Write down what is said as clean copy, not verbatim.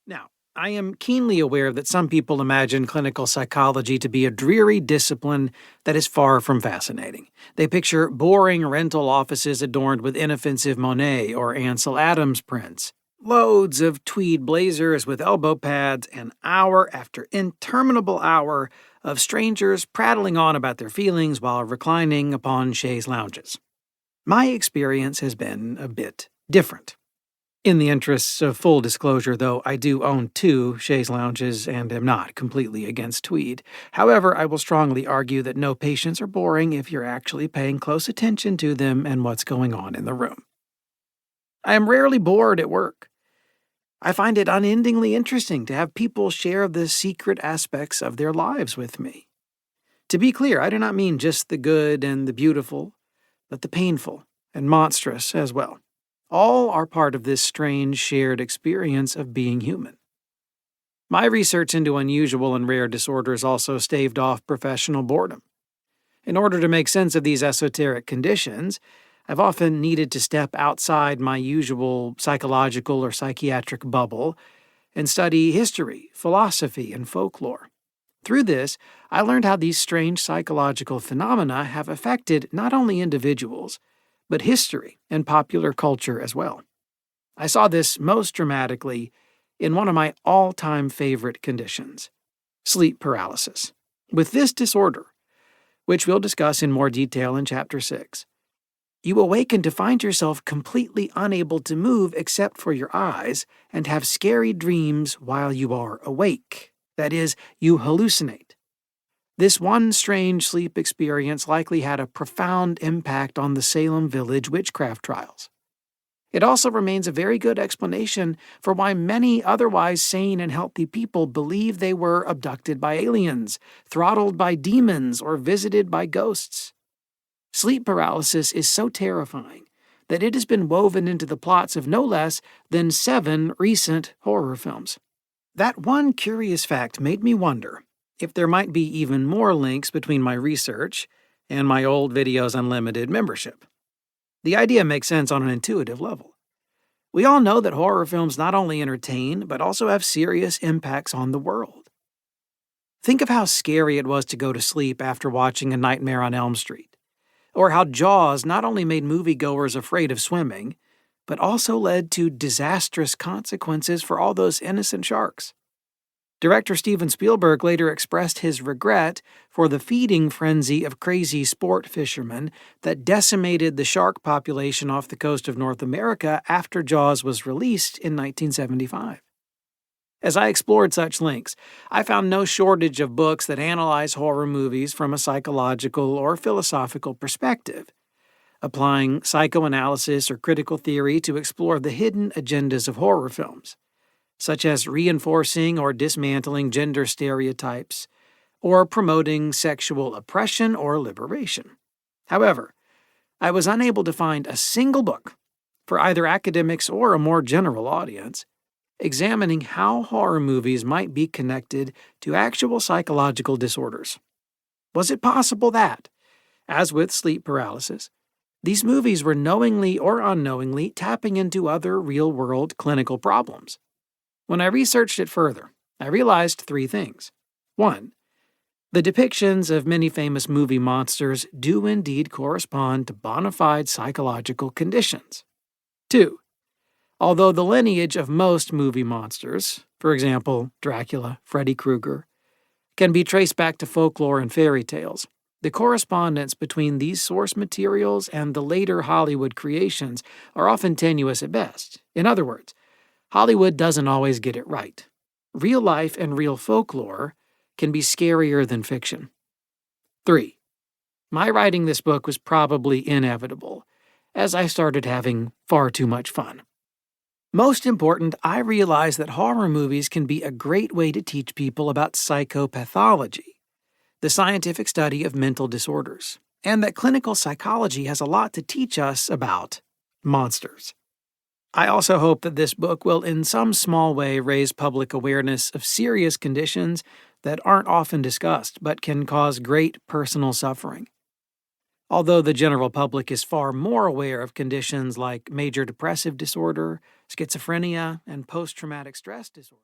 Now, I am keenly aware that some people imagine clinical psychology to be a dreary discipline that is far from fascinating. They picture boring rental offices adorned with inoffensive Monet or Ansel Adams prints, loads of tweed blazers with elbow pads, and hour after interminable hour of strangers prattling on about their feelings while reclining upon chaise lounges. My experience has been a bit different. In the interests of full disclosure, though, I do own 2 chaise lounges and am not completely against tweed. However, I will strongly argue that no patients are boring if you're actually paying close attention to them and what's going on in the room. I am rarely bored at work. I find it unendingly interesting to have people share the secret aspects of their lives with me. To be clear, I do not mean just the good and the beautiful, but the painful and monstrous as well. All are part of this strange shared experience of being human. My research into unusual and rare disorders also staved off professional boredom. In order to make sense of these esoteric conditions, I've often needed to step outside my usual psychological or psychiatric bubble and study history, philosophy, and folklore. Through this, I learned how these strange psychological phenomena have affected not only individuals, but history and popular culture as well. I saw this most dramatically in one of my all-time favorite conditions, sleep paralysis. With this disorder, which we'll discuss in more detail in Chapter 6, you awaken to find yourself completely unable to move except for your eyes and have scary dreams while you are awake. That is, you hallucinate. This one strange sleep experience likely had a profound impact on the Salem Village witchcraft trials. It also remains a very good explanation for why many otherwise sane and healthy people believe they were abducted by aliens, throttled by demons, or visited by ghosts. Sleep paralysis is so terrifying that it has been woven into the plots of no less than 7 recent horror films. That one curious fact made me wonder if there might be even more links between my research and my Old Videos Unlimited membership. The idea makes sense on an intuitive level. We all know that horror films not only entertain, but also have serious impacts on the world. Think of how scary it was to go to sleep after watching A Nightmare on Elm Street, or how Jaws not only made moviegoers afraid of swimming, but also led to disastrous consequences for all those innocent sharks. Director Steven Spielberg later expressed his regret for the feeding frenzy of crazy sport fishermen that decimated the shark population off the coast of North America after Jaws was released in 1975. As I explored such links, I found no shortage of books that analyze horror movies from a psychological or philosophical perspective, applying psychoanalysis or critical theory to explore the hidden agendas of horror films, such as reinforcing or dismantling gender stereotypes, or promoting sexual oppression or liberation. However, I was unable to find a single book, for either academics or a more general audience, examining how horror movies might be connected to actual psychological disorders. Was it possible that, as with sleep paralysis, these movies were knowingly or unknowingly tapping into other real-world clinical problems? When I researched it further, I realized 3 things. 1. The depictions of many famous movie monsters do indeed correspond to bona fide psychological conditions. 2. Although the lineage of most movie monsters, for example, Dracula, Freddy Krueger, can be traced back to folklore and fairy tales, the correspondence between these source materials and the later Hollywood creations are often tenuous at best. In other words, Hollywood doesn't always get it right. Real life and real folklore can be scarier than fiction. 3. My writing this book was probably inevitable, as I started having far too much fun. Most important, I realized that horror movies can be a great way to teach people about psychopathology, the scientific study of mental disorders, and that clinical psychology has a lot to teach us about monsters. I also hope that this book will in some small way raise public awareness of serious conditions that aren't often discussed but can cause great personal suffering. Although the general public is far more aware of conditions like major depressive disorder, schizophrenia, and post-traumatic stress disorder.